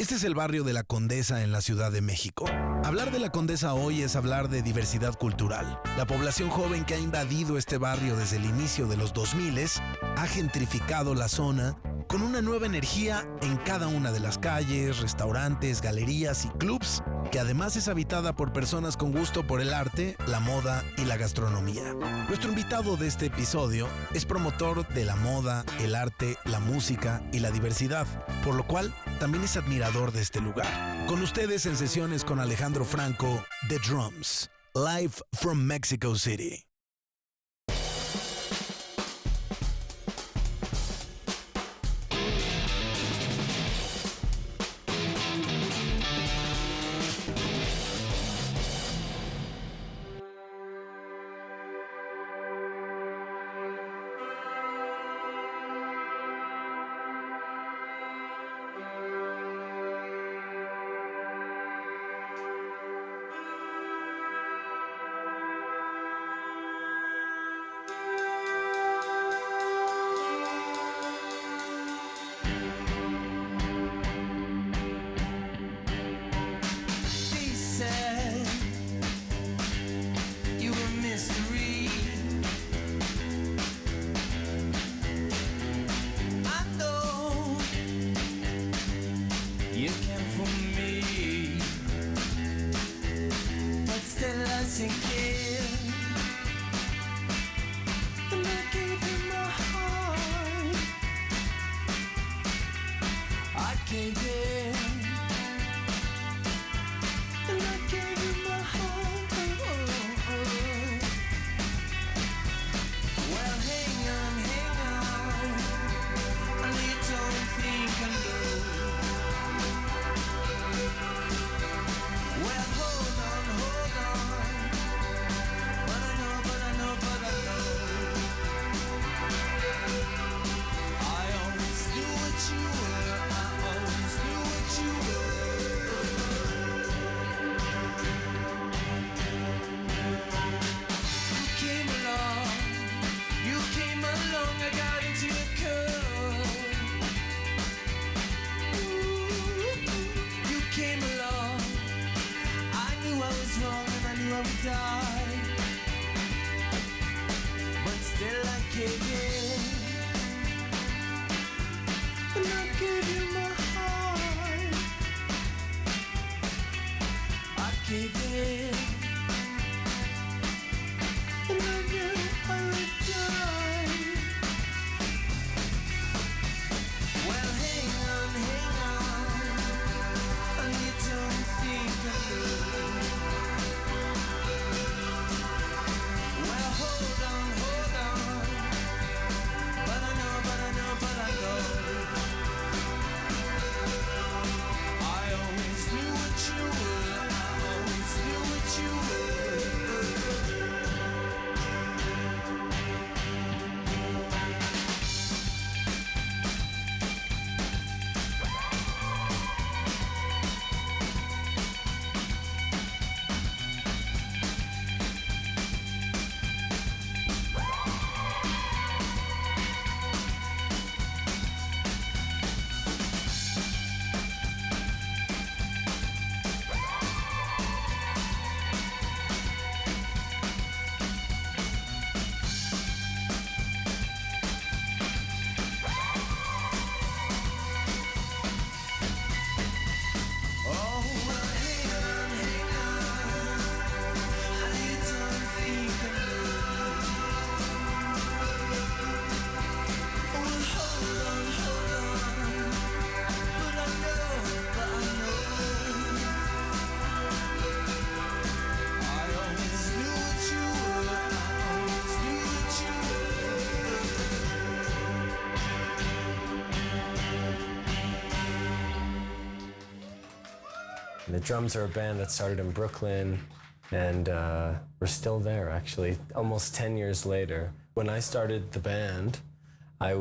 Este es el barrio de la Condesa en la Ciudad de México. Hablar de la Condesa hoy es hablar de diversidad cultural. La población joven que ha invadido este barrio desde el inicio de los 2000 ha gentrificado la zona con una nueva energía en cada una de las calles, restaurantes, galerías y clubs, que además es habitada por personas con gusto por el arte, la moda y la gastronomía. Nuestro invitado de este episodio es promotor de la moda, el arte, la música y la diversidad, por lo cual también es admirador de este lugar. Con ustedes en Sesiones con Alejandro Franco, The Drums, live from Mexico City. The Drums are a band that started in Brooklyn, and we're still there, actually, almost 10 years later. When I started the band, I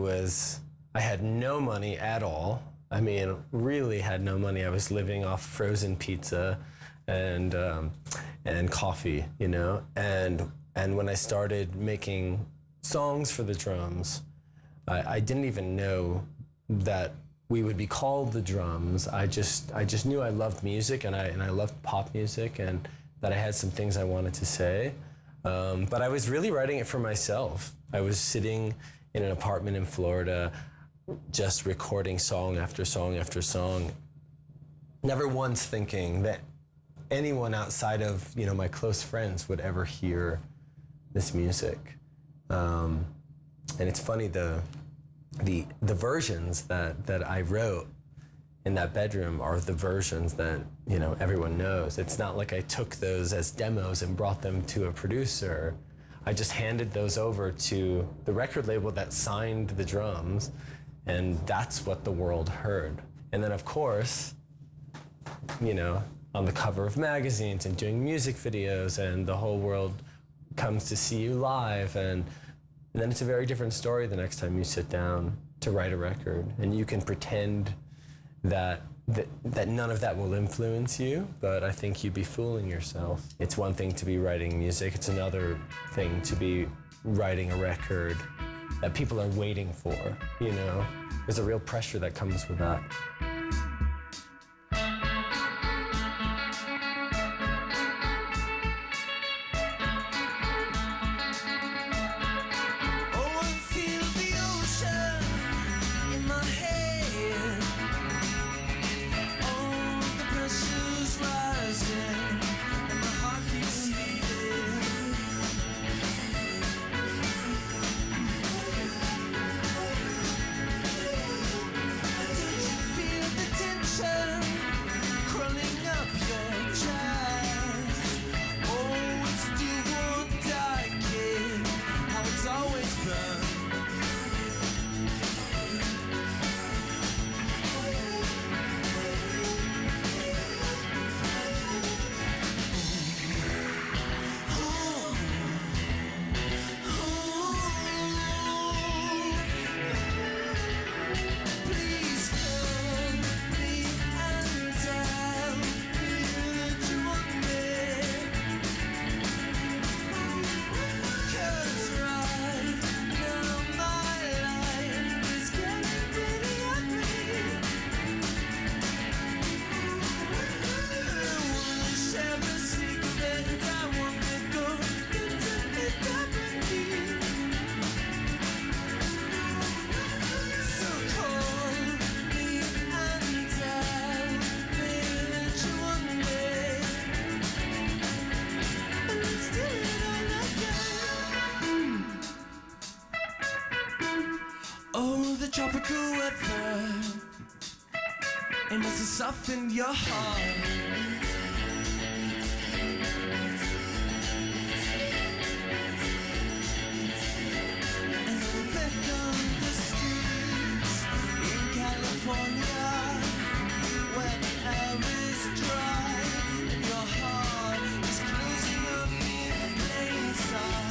had no money at all. I mean, really had no money. I was living off frozen pizza and coffee, you know? And when I started making songs for the Drums, I didn't even know that we would be called the drums. I just knew I loved music, and I loved pop music, and that I had some things I wanted to say. But I was really writing it for myself. I was sitting in an apartment in Florida, just recording song after song after song, never once thinking that anyone outside of, you know, my close friends would ever hear this music. And it's funny, the versions that I wrote in that bedroom are the versions that, you know, everyone knows. It's not like I took those as demos and brought them to a producer. I just handed those over to the record label that signed the drums, and that's what the world heard. And then, of course, you know, on the cover of magazines and doing music videos, and the whole world comes to see you live, and then it's a very different story the next time you sit down to write a record, and you can pretend that none of that will influence you, but I think you'd be fooling yourself. It's one thing to be writing music, it's another thing to be writing a record that people are waiting for, you know? There's a real pressure that comes with that. Tropical weather, it must have softened your heart. And we're back on the streets in California, where the air is dry and your heart is closing up in plain sight.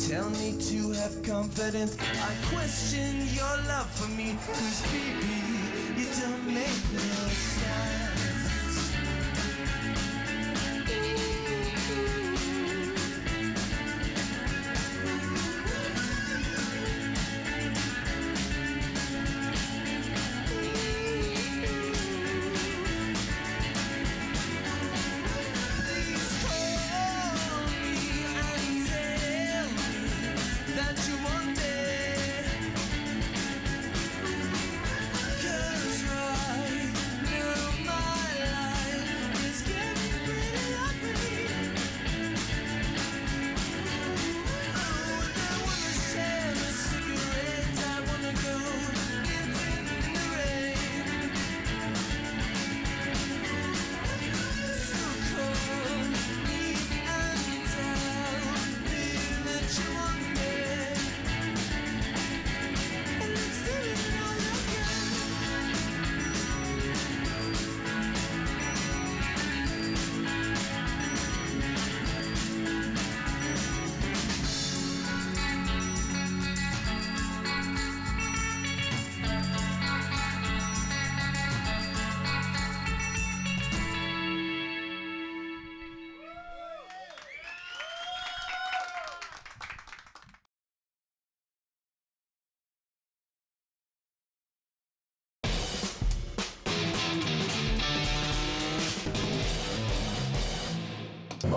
Tell me to have confidence. I question your love for me, 'cause baby, you don't make no sense.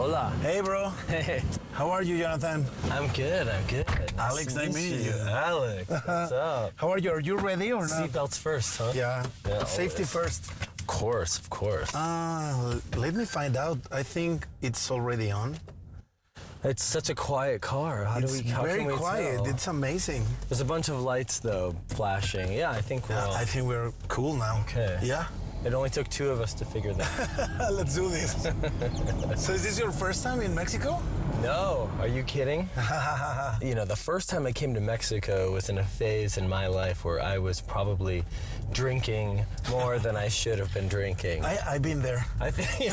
Hola. Hey, bro. Hey. How are you, Jonathan? I'm good. Alex, nice meeting you. Alex, what's up? How are you? Are you ready or not? Seatbelts first, huh? Yeah. Safety always. first. Of course. Let me find out. I think it's already on. It's such a quiet car. How It's can very we quiet. tell? It's amazing. There's a bunch of lights though flashing. Yeah, I think we're all... I think we're cool now. Okay. Yeah. It only took 2 of us to figure that. Let's do this. So is this your first time in Mexico? No, are you kidding? You know, the first time I came to Mexico was in a phase in my life where I was probably drinking more than I should have been drinking. I've been there. I think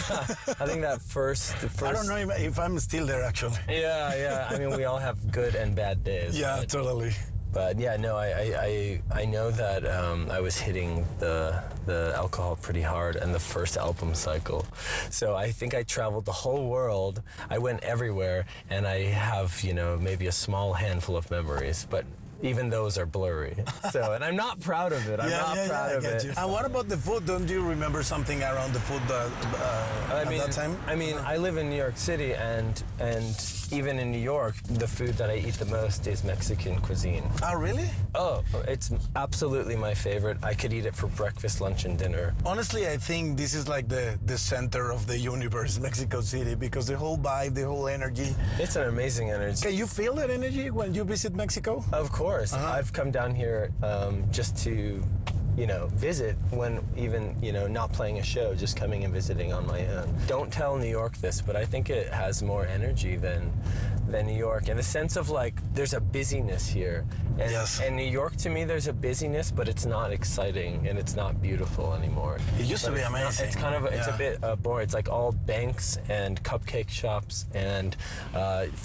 that first. I don't know if I'm still there, actually. Yeah. I mean, we all have good and bad days. Yeah, totally. But yeah, no, I know that I was hitting the alcohol pretty hard in the first album cycle. So I think I traveled the whole world. I went everywhere, and I have, you know, maybe a small handful of memories, but even those are blurry. So, and I'm not proud of it. I'm not proud of it. And what about the food? Don't you remember something around the food at that time? I mean, I live in New York City, and even in New York, the food that I eat the most is Mexican cuisine. Oh, really? Oh, it's absolutely my favorite. I could eat it for breakfast, lunch, and dinner. Honestly, I think this is like the center of the universe, Mexico City, because the whole vibe, the whole energy. It's an amazing energy. Can you feel that energy when you visit Mexico? Of course. I've come down here just to, you know, visit when even, you know, not playing a show, just coming and visiting on my own. Don't tell New York this, but I think it has more energy than New York, in the sense of like there's a busyness here. And, yes. And New York, to me, there's a busyness, but it's not exciting and it's not beautiful anymore. It used to be amazing. It's kind of it's a bit boring. It's like all banks and cupcake shops and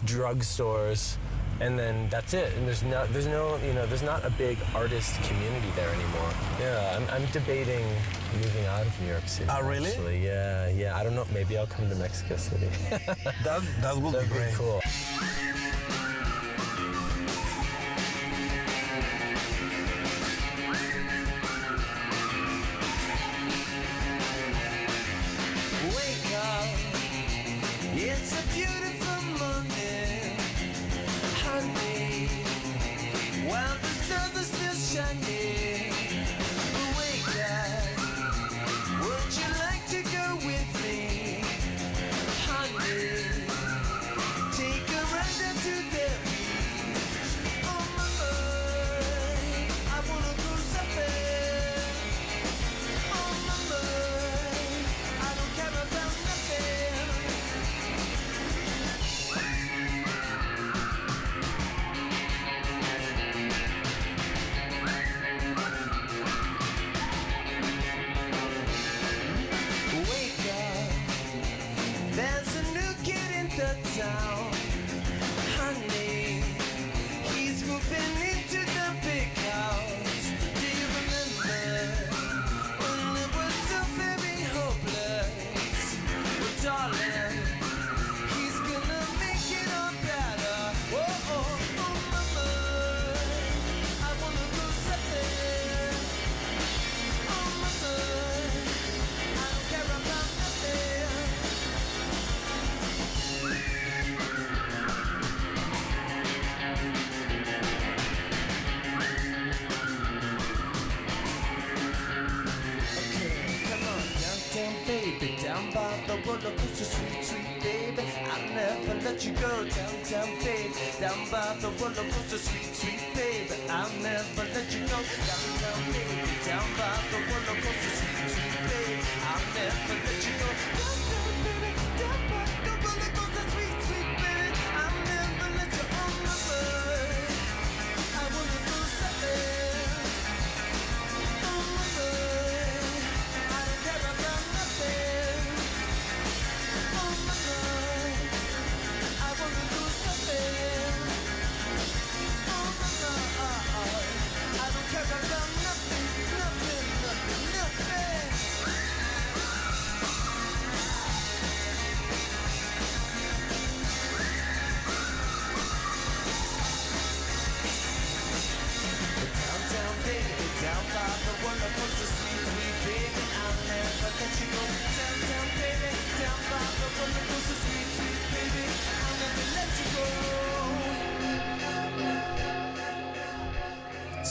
drugstores. And then that's it. And there's not a big artist community there anymore. Yeah, I'm debating moving out of New York City. Oh, really? Actually. Yeah. I don't know. Maybe I'll come to Mexico City. that will be great. Cool. Wake up, it's a beautiful morning, honey. While the stars are still shining. Wake up, would you like to go with me, honey? Take a ride down to the beach. Oh mama, I wanna go surfing. Oh mama, I don't care about nothing. Wake up, there's a new kid in the town, honey. He's moving into the big house. Do you remember when it was so very hopeless? Well, darling, he's gonna make it all better. Oh, mama, I wanna go surfing. Oh, mama, I don't care about nothing. Come on, downtown, baby, down by the roller coaster, sweet, sweet baby. I'll never let you go, downtown, baby, down by the roller coaster, sweet, sweet baby. I'll never let you go, downtown, baby, down by the roller coaster, sweet, sweet baby. I'll never let you go, downtown, baby, down by the roller coaster, sweet, sweet baby. I'll never let you on my mind. I wanna go surfing. Oh my God, I don't care about nothing. Oh my God, I wanna go surfing. Oh my God, I don't care about nothing.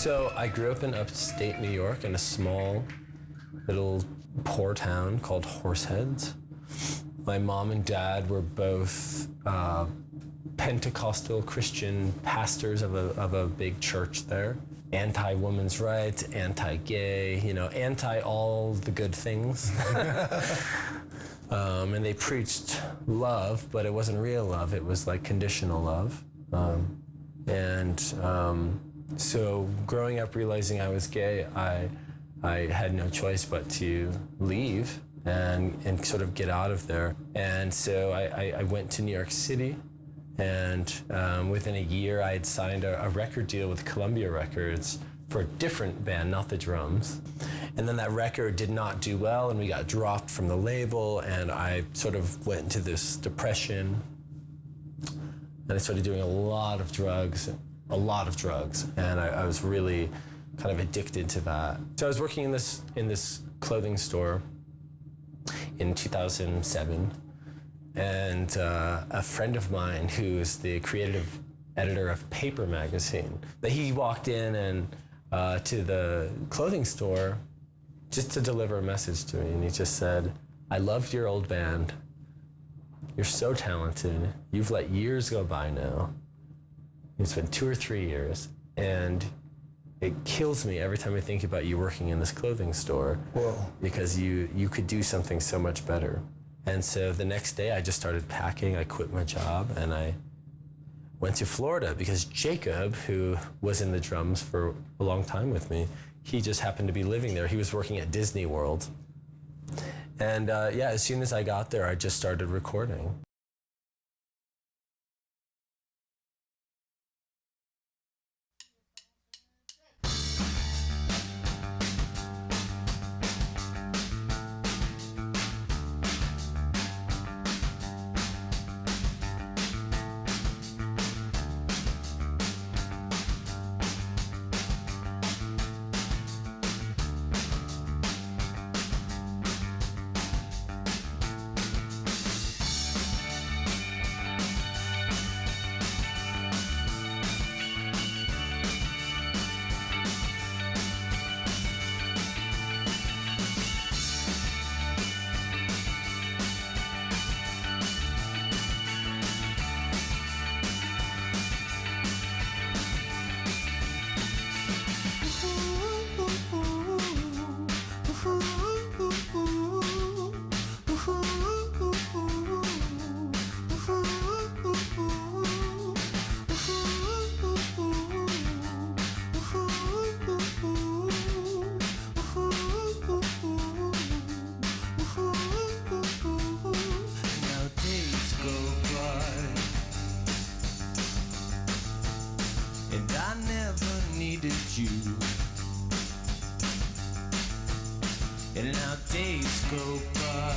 So I grew up in upstate New York in a small little poor town called Horseheads. My mom and dad were both Pentecostal Christian pastors of a big church there. Anti-women's rights, anti-gay, anti all the good things. And they preached love, but it wasn't real love. It was like conditional love. So growing up realizing I was gay, I had no choice but to leave and sort of get out of there. And so I went to New York City, and within a year I had signed a record deal with Columbia Records for a different band, not the drums. And then that record did not do well, and we got dropped from the label, and I sort of went into this depression, and I started doing a lot of drugs, and I was really kind of addicted to that. So I was working in this clothing store in 2007, and a friend of mine who's the creative editor of Paper magazine, he walked in and to the clothing store just to deliver a message to me, and he just said, "I loved your old band. You're so talented. You've let years go by now. It's been 2 or 3 years, and it kills me every time I think about you working in this clothing store." Whoa. Because you could do something so much better. And so the next day I just started packing. I quit my job and I went to Florida because Jacob, who was in the drums for a long time with me, he just happened to be living there. He was working at Disney World. And as soon as I got there, I just started recording. you. And now days go by,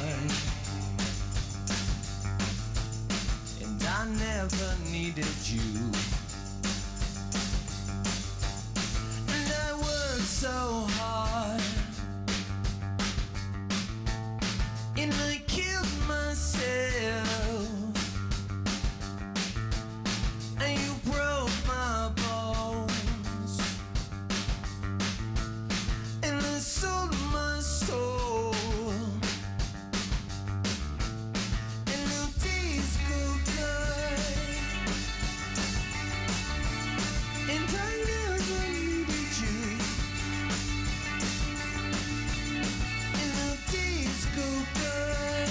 and I never needed you. And I worked so hard, and I killed myself, and you broke my bones, and I sold my soul. And now days go by, and I never needed you. And now days go by,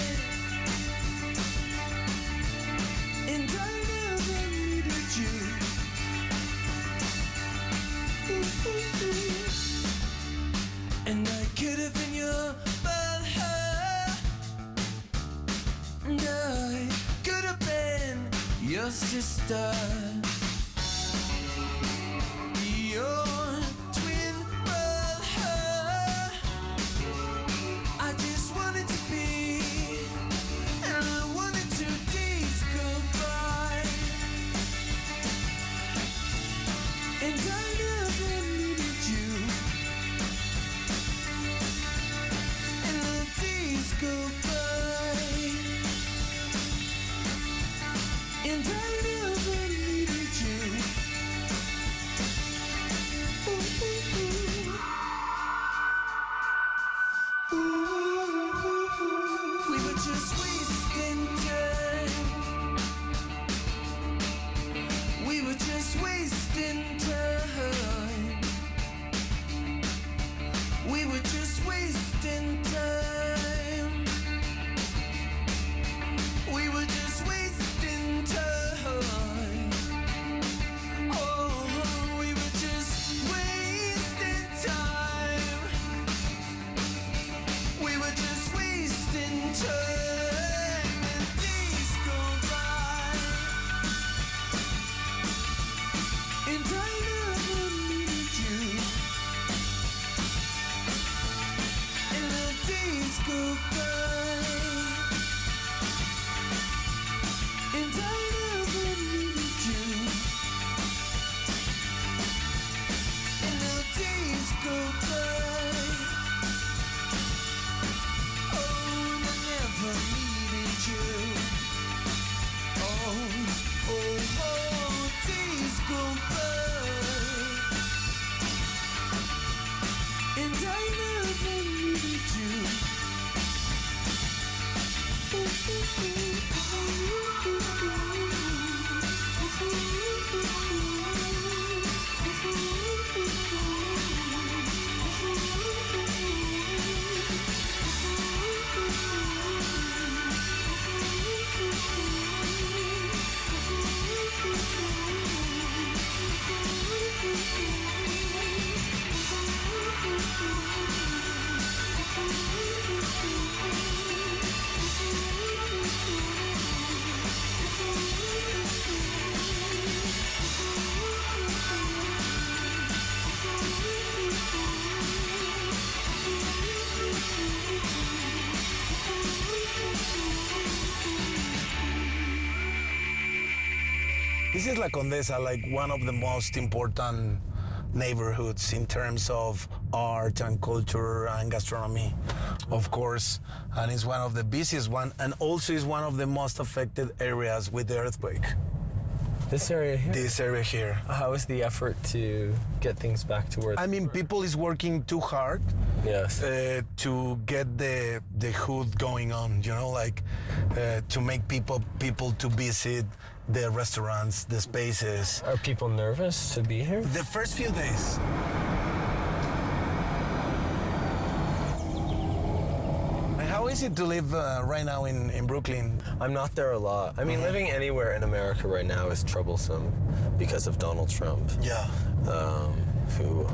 and I never needed you. Ooh, ooh, ooh. And I could have been your brother, and I could have been your sister, your twin brother. I just wanted to be, and I wanted to days go by, and I never needed you. And the days go by, and I never needed just wasting time. We were just wasting time. Oh, we were just wasting time. We were just wasting time. And days go by, and I never needed you. And the days go by, and I never needed you. And the days go by, oh, and I never needed you. Oh, oh, oh, days go by, and I never needed you. This is La Condesa, like one of the most important neighborhoods in terms of art and culture and gastronomy, of course. And it's one of the busiest one, and also is one of the most affected areas with the earthquake. This area here? This area here. How is the effort to get things back to where I mean, people is working too hard Yes. to get the hood going on, you know, like to make people to visit the restaurants, the spaces. Are people nervous to be here? The first few days. And how is it to live right now in Brooklyn? I'm not there a lot. I mean, living anywhere in America right now is troublesome because of Donald Trump, Yeah. who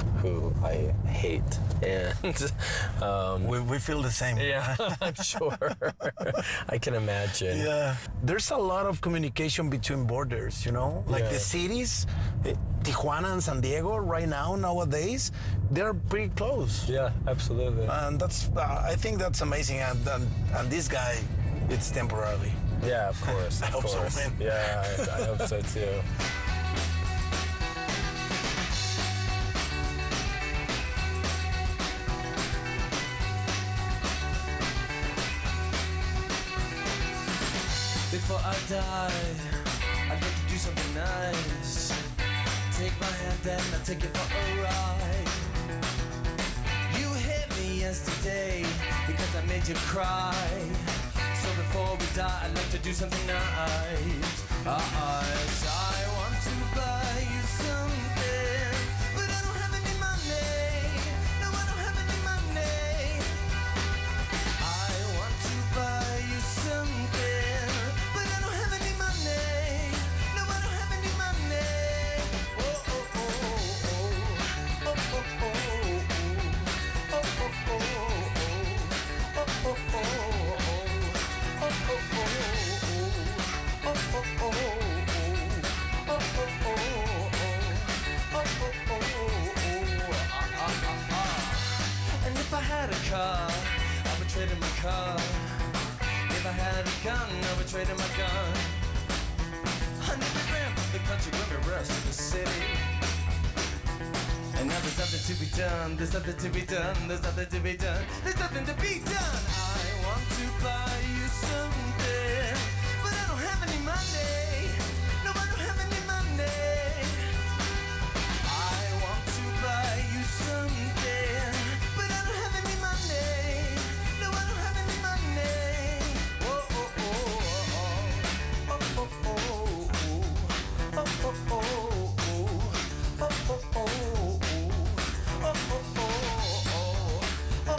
I hate. And We feel the same. yeah, I'm sure. I can imagine. Yeah. There's a lot of communication between borders, you know? Like the Yeah. cities, Tijuana and San Diego right now, nowadays, they're pretty close. Yeah, absolutely. And that's, I think that's amazing. And this guy, it's temporarily. Yeah, of course. I of hope so, course. man. Yeah, I hope so too. Before I die, I'd like to do something nice. Take my hand and I'll take you for a ride. You hit me yesterday because I made you cry. So before we die, I'd like to do something nice. I want to buy you something, but I don't have any money. No, I don't have any money. I want to buy you something, but I don't have any money. No, I don't have any money. Oh, oh, oh, oh, oh, oh, oh, oh, oh, oh, oh, oh, oh, oh, oh. And if I had a car, I would trade in my car. If I had a gun, I would trade in my gun. I never ran from the country when we rushed to the city. And now there's nothing to be done, there's nothing to be done, there's nothing to be done, there's nothing to be done. I want to buy you something, but I don't have any money. No, I don't have any money. I want to buy you something, but I don't have any money. No, I don't have any money. Oh, oh, oh, oh, oh, oh, oh, oh, oh, oh, oh, oh. Oh, oh, oh, oh, oh, oh,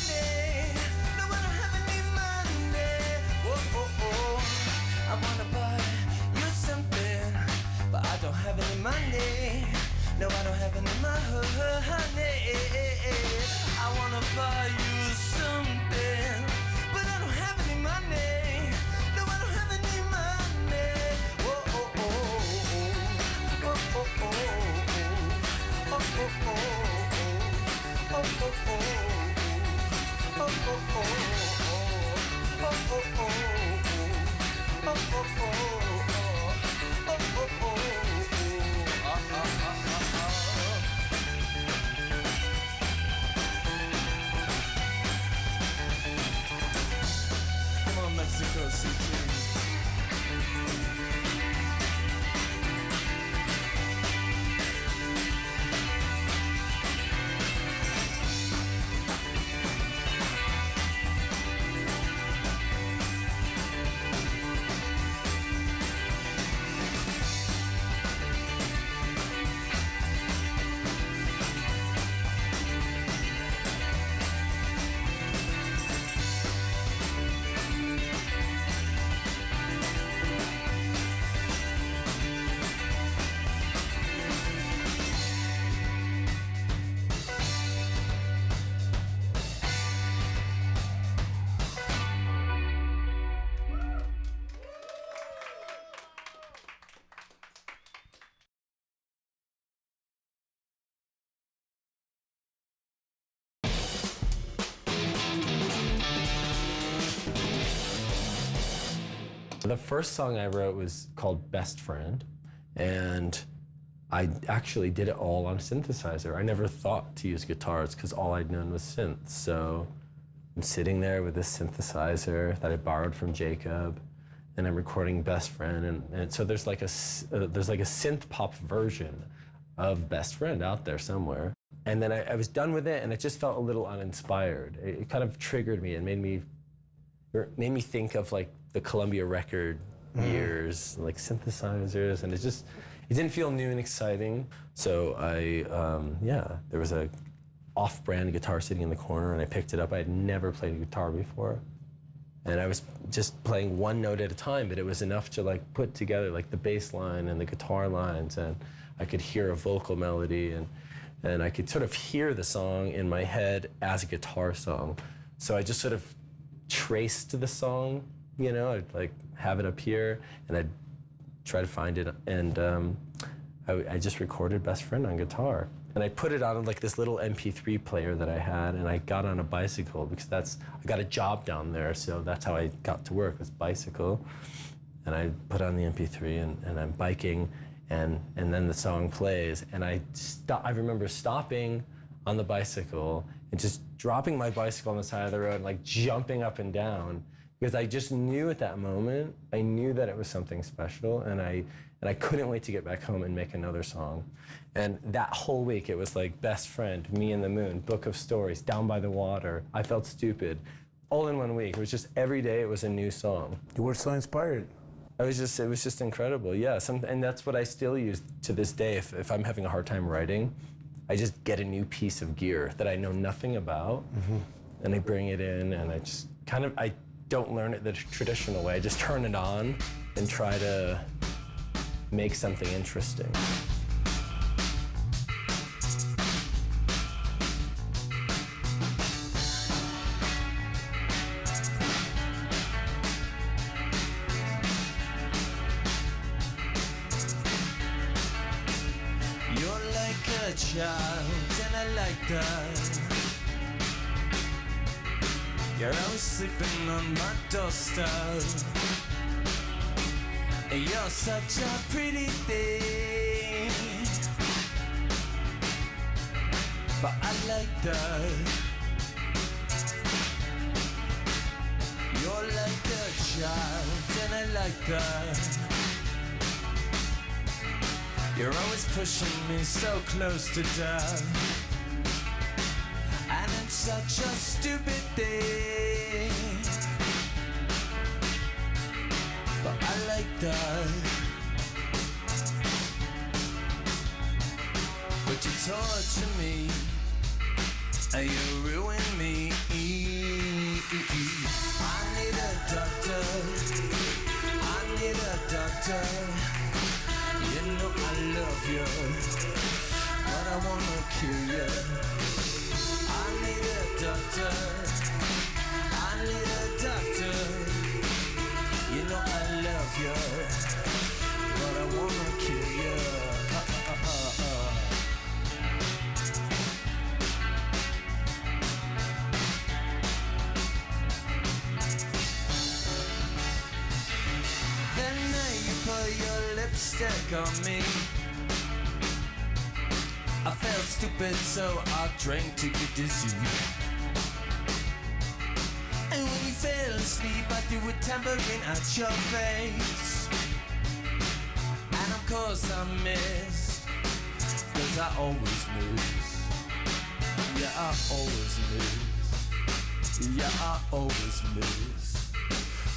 money. No, I don't have any money. Oh, oh, oh. I wanna buy you something, but I don't have any money. No, I don't have any money. I wanna buy you something, but I don't have any money. No, I don't have any money. Oh, oh, oh, oh, oh, oh, oh, oh, oh, oh, oh, oh, oh, oh, oh, come on, Mexico City. The first song I wrote was called Best Friend, and I actually did it all on a synthesizer. I never thought to use guitars because all I'd known was synths. So I'm sitting there with this synthesizer that I borrowed from Jacob, and I'm recording Best Friend, and so there's like a synth pop version of Best Friend out there somewhere. And then I was done with it, and it just felt a little uninspired. It kind of triggered me and made me think of like the Columbia record years, like synthesizers, and it didn't feel new and exciting. So there was a off-brand guitar sitting in the corner, and I picked it up. I had never played a guitar before, and I was just playing one note at a time, but it was enough to like put together like the bass line and the guitar lines, and I could hear a vocal melody, and I could sort of hear the song in my head as a guitar song. So I just sort of traced the song, you know, I'd like have it up here, and I'd try to find it, and I just recorded Best Friend on guitar. And I put it on like this little MP3 player that I had, and I got on a bicycle because I got a job down there, so that's how I got to work, was bicycle. And I put on the MP3, and I'm biking, and then the song plays, and I remember stopping on the bicycle and just dropping my bicycle on the side of the road and like jumping up and down, because I just knew at that moment, I knew that it was something special, and I couldn't wait to get back home and make another song. And that whole week, it was like Best Friend, Me and the Moon, Book of Stories, Down by the Water, I Felt Stupid, all in 1 week. It was just every day it was a new song. You were so inspired. It was just incredible, yeah. And that's what I still use to this day. If I'm having a hard time writing, I just get a new piece of gear that I know nothing about, and I bring it in, and I just I don't learn it the traditional way. I just turn it on and try to make something interesting. You're like a child, and I like that. You're always sleeping on my doorstep. You're such a pretty thing, but I like that. You're like a child, and I like that. You're always pushing me so close to death, and it's such a stupid thing, but I like that. But you torture me, and you ruin me. doctor. You know I love you, but I wanna kill you. I need a doctor. I need a doctor. You know I love you, but I wanna kill you. Then you put your lipstick on me. I felt stupid, so I drank to get dizzy. And when you fell asleep, I threw a tambourine at your face. And of course I missed, 'cause I always lose. Yeah, I always lose. Yeah, I always lose.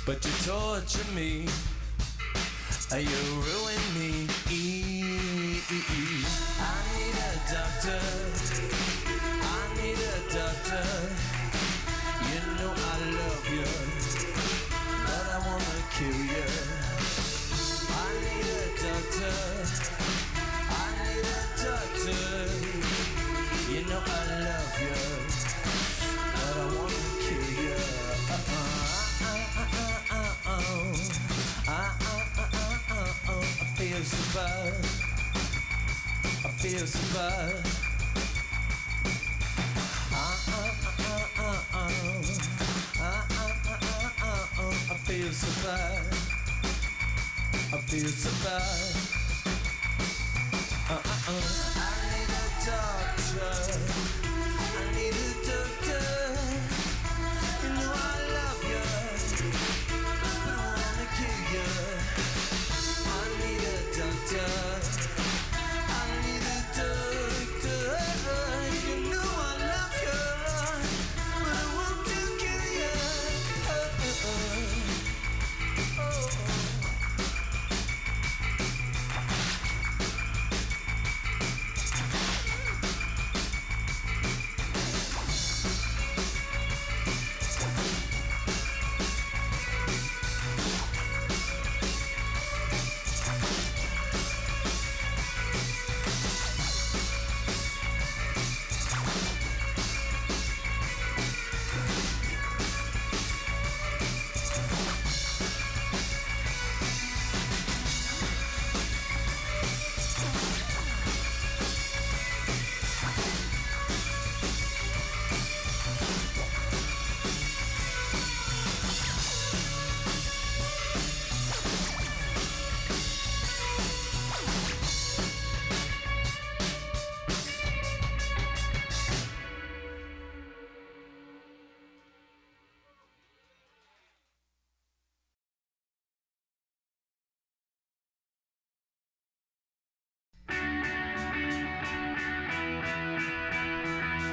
But you torture me, you ruin me. I need a doctor. I need a doctor. You know I love you, but I wanna kill you. I need a doctor. I need a doctor. You know I love you, but I wanna kill you. I feel so bad. I feel so bad. I feel so bad. I feel so bad. I need a doctor. I need a doctor. You know I love you, but I wanna kill you. I need a doctor. I need a doctor. You know I love you, but I want to kill you.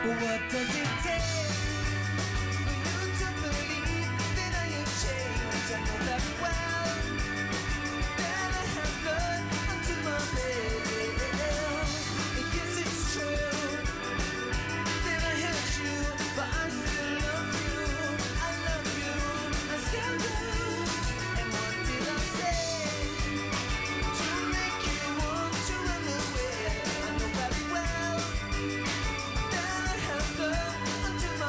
What does it take for you to believe that I have changed? I know very well that I have learned unto my bed. Yes, it's true that I hurt you, but I still love you. I love you, I still do. And what did I say to make you want to run away? I know very well that I have learned unto my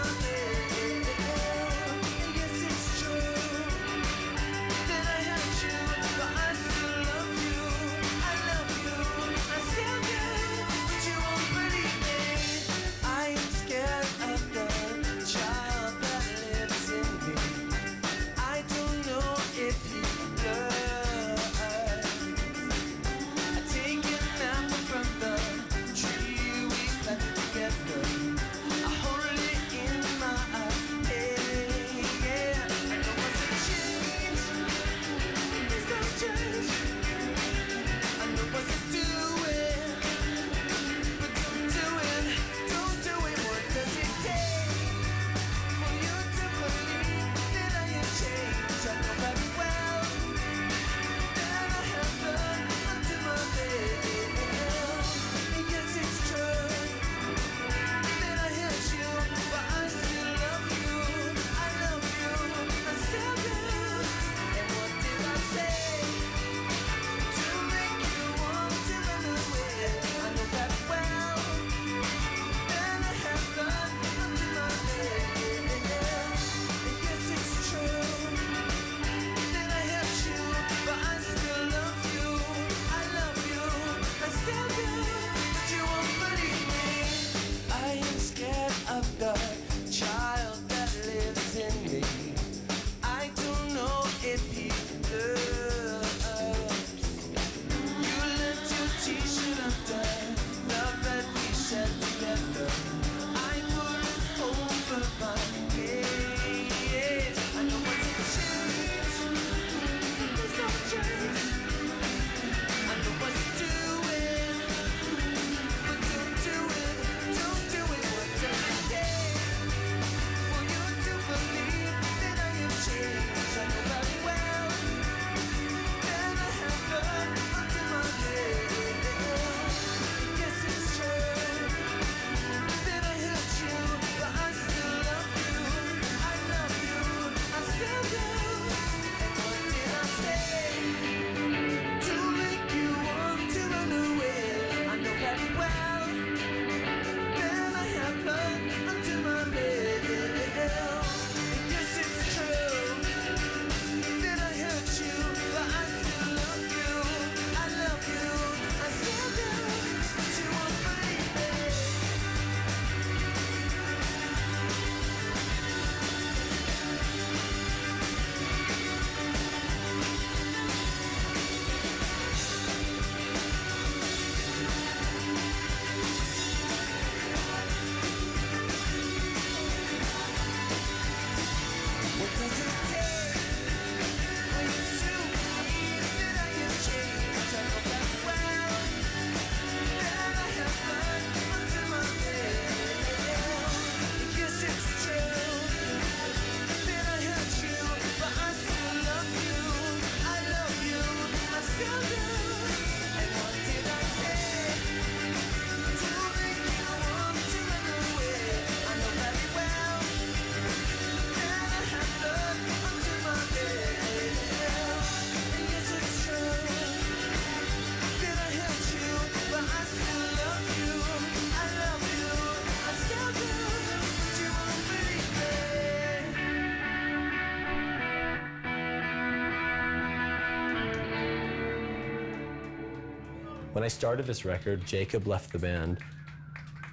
When I started this record, Jacob left the band.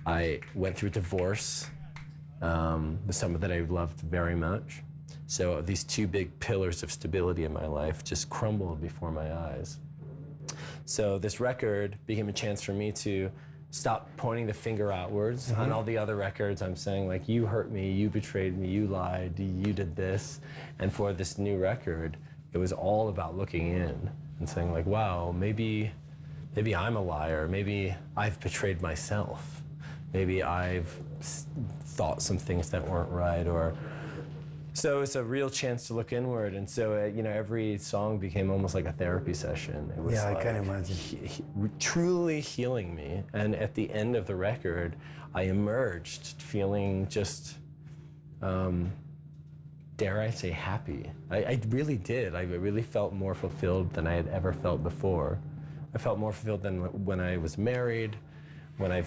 I went through divorce with someone that I loved very much. So these two big pillars of stability in my life just crumbled before my eyes. So this record became a chance for me to stop pointing the finger outwards. On all the other records, I'm saying like, you hurt me, you betrayed me, you lied, you did this. And for this new record, it was all about looking in and saying like, wow, maybe I'm a liar, maybe I've betrayed myself. Maybe I've thought some things that weren't right, or so it's a real chance to look inward. And so, you know, every song became almost like a therapy session. It was I can imagine. Truly healing me. And at the end of the record, I emerged feeling just, dare I say, happy. I really did. I really felt more fulfilled than I had ever felt before. I felt more fulfilled than when I was married, when I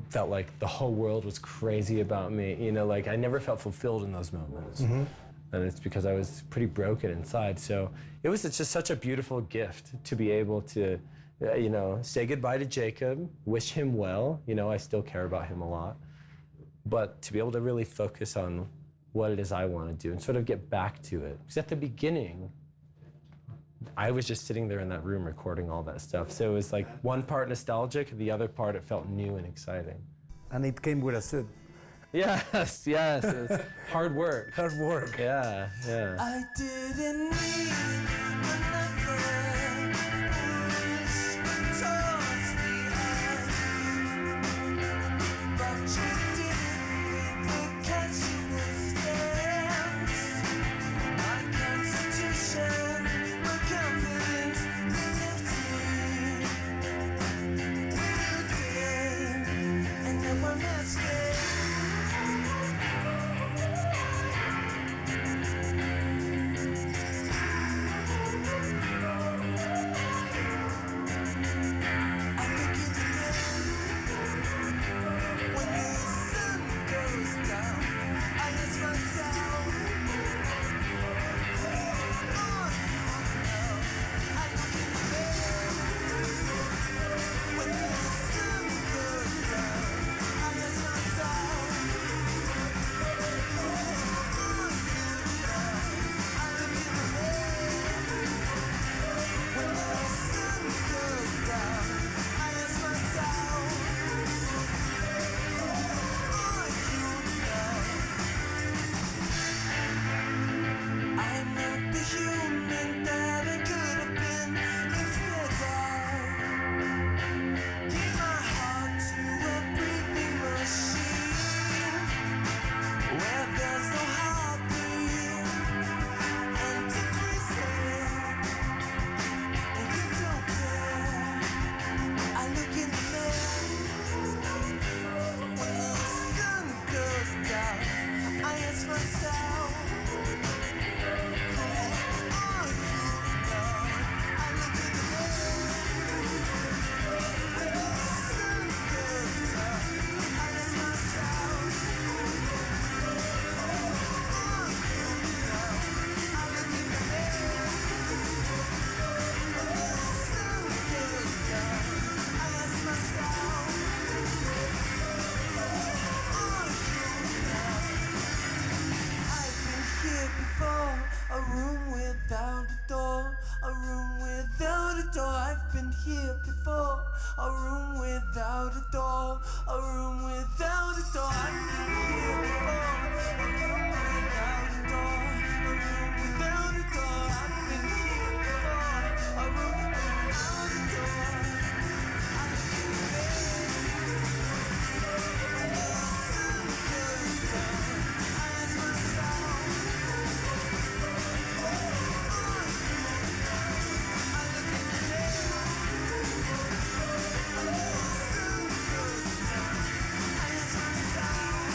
felt like the whole world was crazy about me. You know, like I never felt fulfilled in those moments. And it's because I was pretty broken inside. So it's just such a beautiful gift to be able to, you know, say goodbye to Jacob, wish him well. You know, I still care about him a lot. But to be able to really focus on what it is I want to do and sort of get back to it. Because at the beginning, I was just sitting there in that room recording all that stuff. So it was like one part nostalgic, the other part it felt new and exciting. And it came with a suit. Yes, it's hard work. Hard work. Yeah. I didn't need another push towards the edge, but you did with a casual stance. My constitution, my confidence left me. You did, and now I'm asking. Here before, a room without a door, a room without a door. I've been here before, a room without a door, a room without a door. I've been here before, a room without a door. I look in the bed, and the sun goes down. I ask myself,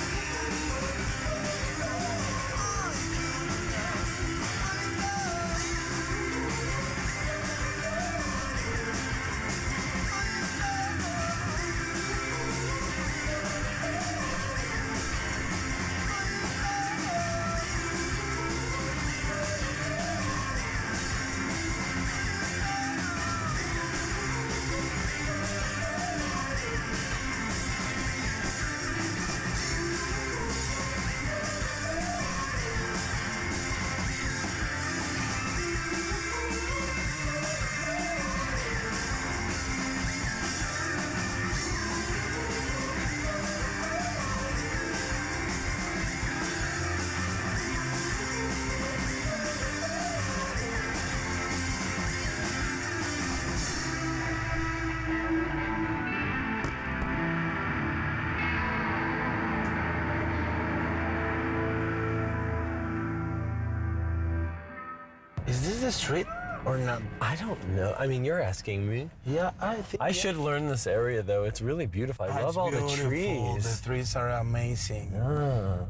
is the street or not? I don't know. I mean, you're asking me. Yeah, I think I should learn this area, though. It's really beautiful. I love all the trees. The trees are amazing. Ah.